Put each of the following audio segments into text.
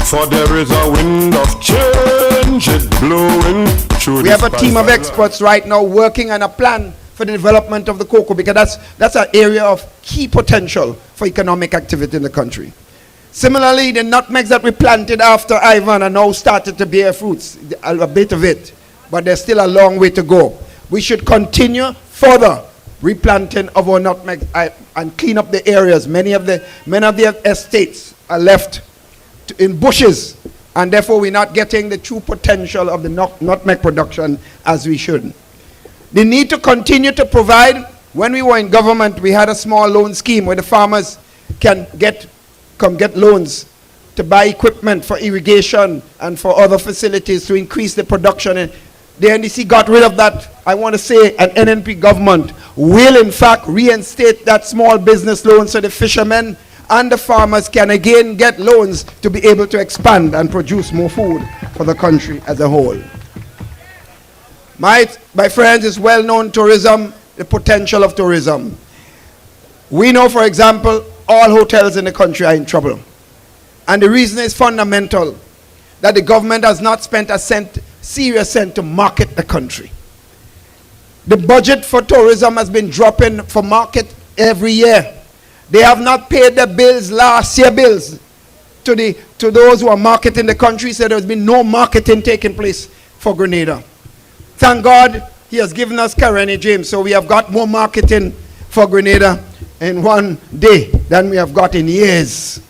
For there is a wind of change, it blowing through. We have a team of experts right now working on a plan for the development of the cocoa, because that's an area of key potential for economic activity in the country. Similarly, the nutmegs that we planted after Ivan are now started to bear fruits, a bit of it, but there's still a long way to go. We should continue further replanting of our nutmeg and clean up the areas. Many of the estates are left in bushes, and therefore we're not getting the true potential of the nutmeg production as we should. The need to continue to provide. When we were in government, we had a small loan scheme where the farmers can come get loans to buy equipment for irrigation and for other facilities to increase the production. And the NDC got rid of that. I want to say an NNP government will in fact reinstate that small business loan so the fishermen and the farmers can again get loans to be able to expand and produce more food for the country as a whole. My friends, it's well known tourism, the potential of tourism. We know, for example, all hotels in the country are in trouble. And the reason is fundamental, that the government has not spent a serious cent to market the country. The budget for tourism has been dropping for market every year. They have not paid their bills, last year bills, to those who are marketing the country, so there's been no marketing taking place for Grenada. Thank God he has given us Karene James, so we have got more marketing for Grenada in one day than we have got in years.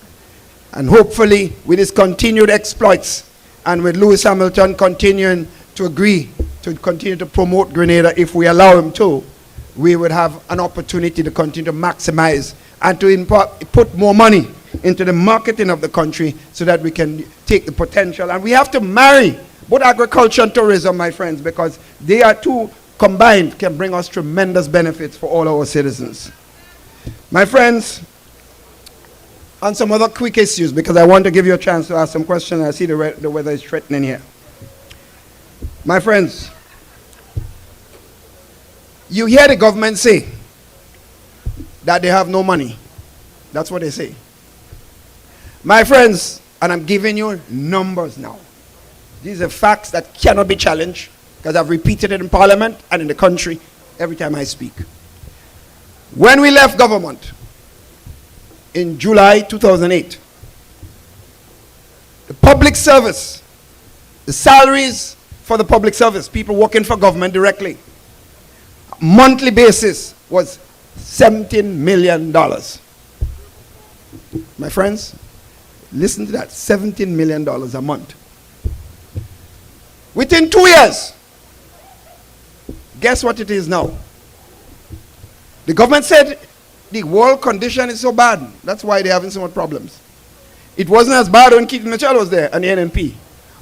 And hopefully with his continued exploits and with Lewis Hamilton continuing to agree to continue to promote Grenada, if we allow him to, we would have an opportunity to continue to maximize and to put more money into the marketing of the country so that we can take the potential. And we have to marry both agriculture and tourism, my friends, because they are two combined can bring us tremendous benefits for all our citizens. My friends, on some other quick issues, because I want to give you a chance to ask some questions. I see the weather is threatening here. My friends, you hear the government say that they have no money. That's what they say. My friends, and I'm giving you numbers now. These are facts that cannot be challenged, because I've repeated it in Parliament and in the country every time I speak. When we left government in July 2008, the public service, the salaries for the public service, people working for government directly, monthly basis was $17 million. My friends, listen to that, $17 million a month. Within 2 years, guess what it is now? The government said the world condition is so bad. That's why they're having so much problems. It wasn't as bad when Keith Mitchell was there and the NNP.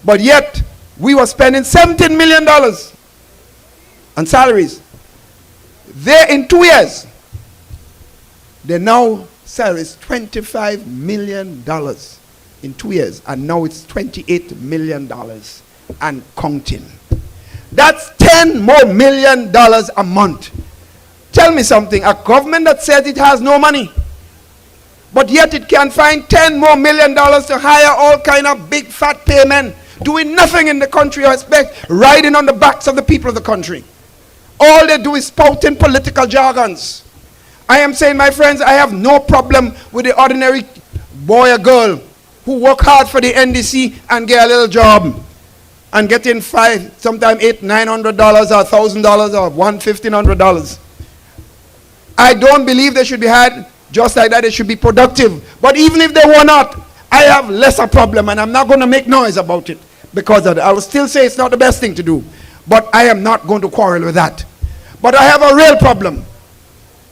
But yet, we were spending $17 million on salaries. There in 2 years, their now salary is $25 million in 2 years. And now it's $28 million and counting. That's $10 more million a month. Tell me something, a government that says it has no money, but yet it can find $10 more million to hire all kind of big fat paymen, doing nothing in the country, I expect, riding on the backs of the people of the country. All they do is spouting political jargons. I am saying, my friends, I have no problem with the ordinary boy or girl who work hard for the NDC and get a little job and getting sometimes $800, $900 or $1,000 or $1,500. I don't believe they should be hired just like that. They should be productive. But even if they were not, I have lesser problem, and I'm not going to make noise about it because of that. I will still say it's not the best thing to do, but I am not going to quarrel with that. But I have a real problem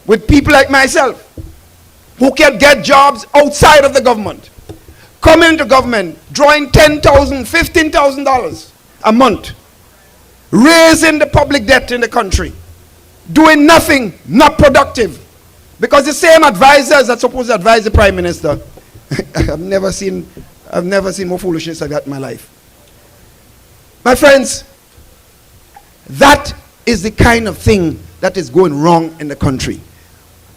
with people like myself who can get jobs outside of the government, come into government, drawing $10,000, $15,000 a month, raising the public debt in the country, doing nothing, not productive. Because the same advisors that supposed to advise the Prime Minister, I've never seen more foolishness like that in my life. My friends, that is the kind of thing that is going wrong in the country.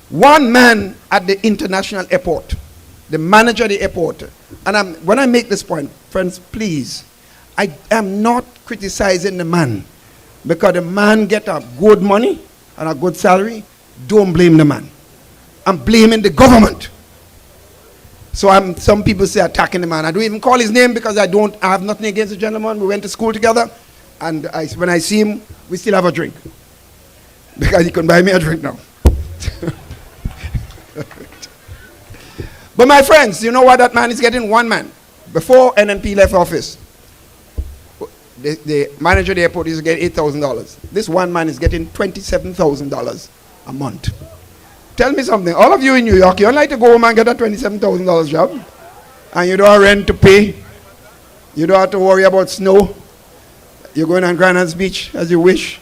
One man at the international airport the manager of the airport, and when I make this point, friends, please, I am not criticizing the man, because the man get a good money and a good salary. Don't blame the man. I'm blaming the government. So some people say attacking the man. I don't even call his name because I have nothing against the gentleman. We went to school together, and when I see him, we still have a drink. Because he can buy me a drink now. But my friends, you know what that man is getting? One man. Before NNP left office, the manager of the airport is getting $8,000. This one man is getting $27,000 a month. Tell me something. All of you in New York, you don't like to go home and get a $27,000 job, and you don't have rent to pay. You don't have to worry about snow. You're going on Granite's Beach as you wish.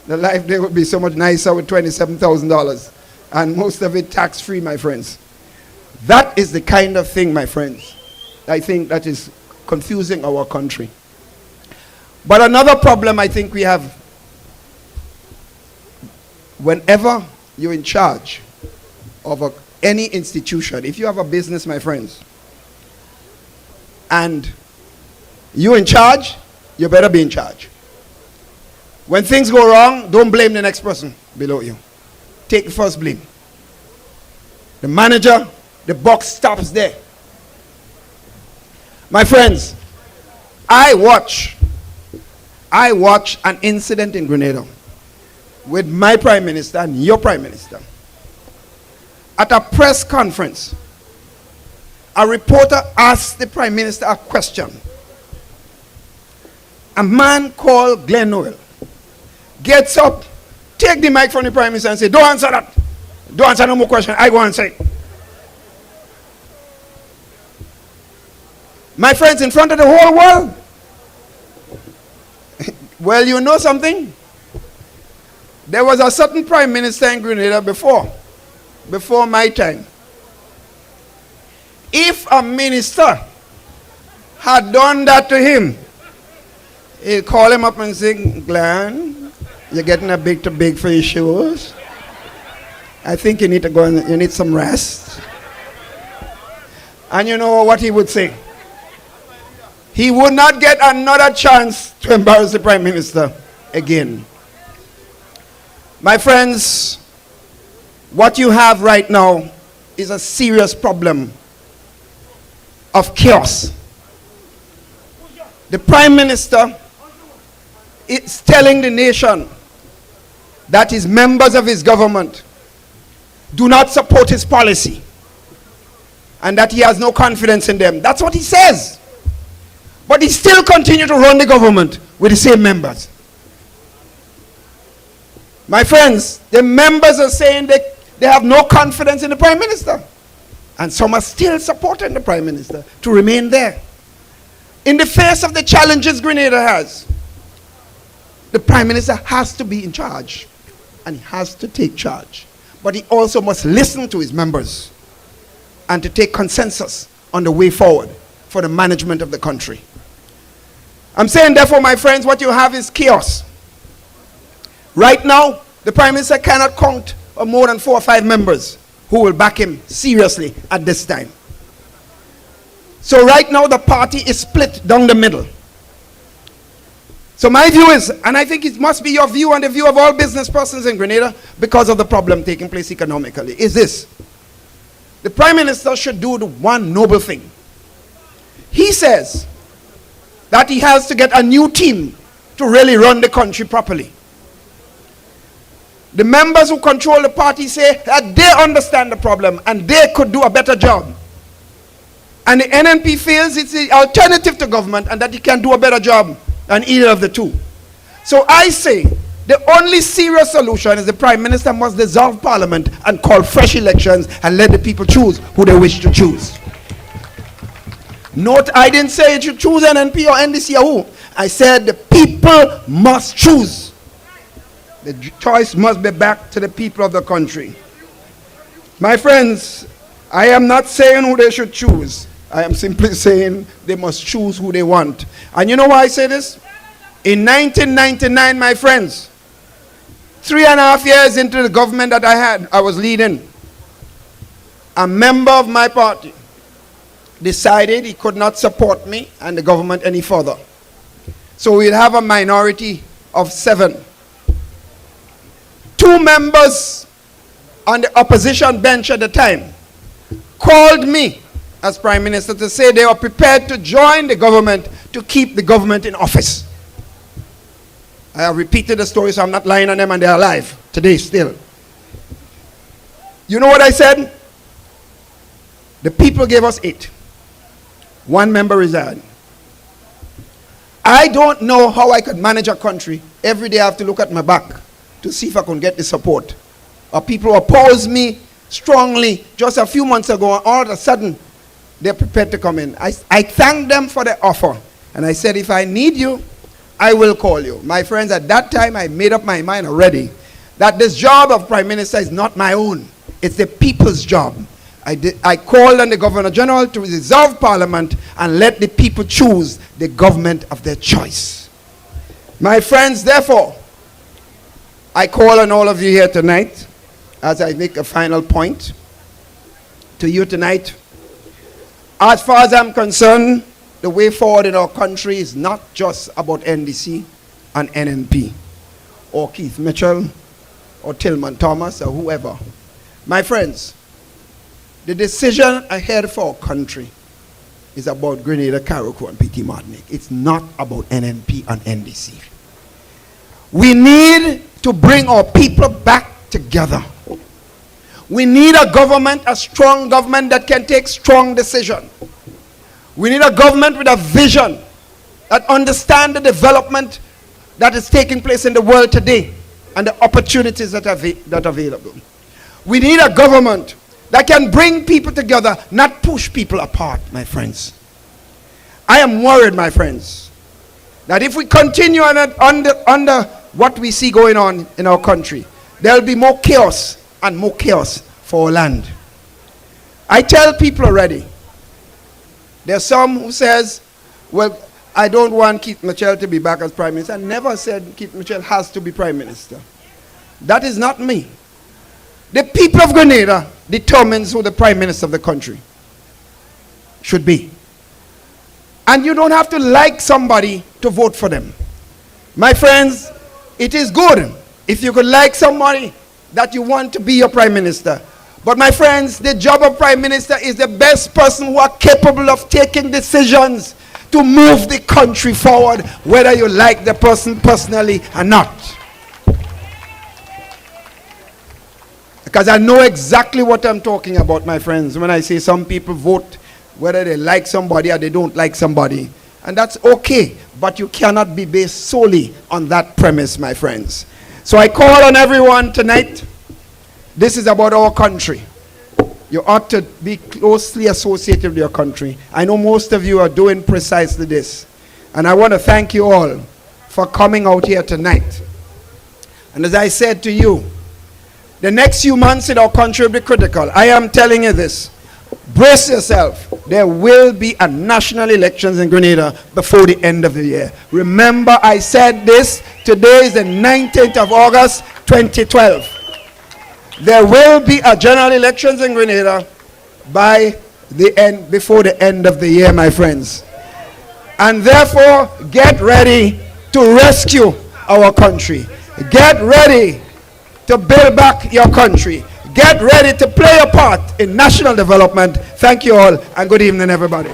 The life there would be so much nicer with $27,000, and most of it tax-free, my friends. That is the kind of thing, my friends, I think that is confusing our country. But another problem I think we have, whenever you're in charge of any institution, if you have a business, my friends, and you're in charge, you better be in charge. When things go wrong, don't blame the next person below you. Take the first blame. The manager, the box stops there. My friends, I watch an incident in Grenada with my prime minister and your prime minister. At a press conference, a reporter asked the prime minister a question. A man called Glenn Noel gets up, take the mic from the prime minister and say, don't answer that. Don't answer no more question. I go and say. My friends, in front of the whole world. Well, you know something? There was a certain prime minister in Grenada before my time. If a minister had done that to him, he'd call him up and say, Glenn, you're getting a bit too big for your shoes. I think you need to go and you need some rest. And you know what he would say? He would not get another chance to embarrass the prime minister again. My friends, what you have right now is a serious problem of chaos. The prime minister is telling the nation that his members of his government do not support his policy and that he has no confidence in them. That's what he says. But he still continues to run the government with the same members. My friends, the members are saying they have no confidence in the prime minister. And some are still supporting the prime minister to remain there. In the face of the challenges Grenada has, the prime minister has to be in charge. And he has to take charge. But he also must listen to his members and to take consensus on the way forward for the management of the country. I'm saying, therefore, my friends, what you have is chaos. Right now, the prime minister cannot count on more than 4 or 5 members who will back him seriously at this time. So right now, the party is split down the middle. So my view is, and I think it must be your view and the view of all business persons in Grenada because of the problem taking place economically, is this. The prime minister should do the one noble thing. He says that he has to get a new team to really run the country properly. The members who control the party say that they understand the problem and they could do a better job. And the NNP feels it's the alternative to government and that it can do a better job than either of the two. So I say the only serious solution is the prime minister must dissolve parliament and call fresh elections and let the people choose who they wish to choose. Note, I didn't say you should choose NNP or NDC or who. I said the people must choose. The choice must be back to the people of the country. My friends, I am not saying who they should choose. I am simply saying they must choose who they want. And you know why I say this? In 1999, my friends, 3.5 years into the government that I was leading, a member of my party decided he could not support me and the government any further. So we'll have a minority of 7. 2 members on the opposition bench at the time called me as Prime Minister to say they were prepared to join the government to keep the government in office. I have repeated the story, so I'm not lying on them, and they're alive today still. You know what I said? The people gave us 8. 1 member resigned. I don't know how I could manage a country. Every day I have to look at my back to see if I can get the support. Or people oppose me strongly just a few months ago, and all of a sudden they're prepared to come in. I thanked them for the offer, and I said, if I need you, I will call you. My friends, at that time I made up my mind already that this job of Prime Minister is not my own. It's the people's job. I called on the Governor General to dissolve Parliament and let the people choose the government of their choice. My friends, therefore, I call on all of you here tonight, as I make a final point to you tonight. As far as I'm concerned, the way forward in our country is not just about NDC and NNP, or Keith Mitchell, or Tillman Thomas, or whoever. My friends, the decision ahead for our country is about Grenada, Carriacou, and PT Martinique. It's not about NNP and NDC. We need to bring our people back together. We need a government, a strong government that can take strong decisions. We need a government with a vision that understands the development that is taking place in the world today and the opportunities that are available. We need a government that can bring people together, not push people apart, my friends. I am worried, my friends, that if we continue under what we see going on in our country, there will be more chaos and more chaos for our land. I tell people already, there's some who says, well, I don't want Keith Mitchell to be back as Prime Minister. I never said Keith Mitchell has to be Prime Minister. That is not me. The people of Grenada determines who the Prime Minister of the country should be. And you don't have to like somebody to vote for them. My friends, it is good if you could like somebody that you want to be your Prime Minister. But my friends, the job of Prime Minister is the best person who are capable of taking decisions to move the country forward, whether you like the person personally or not. Because I know exactly what I'm talking about, my friends, when I say some people vote whether they like somebody or they don't like somebody. And that's okay, but you cannot be based solely on that premise, my friends. So I call on everyone tonight. This is about our country. You ought to be closely associated with your country. I know most of you are doing precisely this. And I want to thank you all for coming out here tonight. And as I said to you, the next few months in our country will be critical. I am telling you this. Brace yourself. There will be a national elections in Grenada before the end of the year. Remember, I said this. Today is the 19th of August, 2012. There will be a general elections in Grenada before the end of the year, my friends. And therefore, get ready to rescue our country. Get ready to build back your country. Get ready to play a part in national development. Thank you all, and good evening, everybody.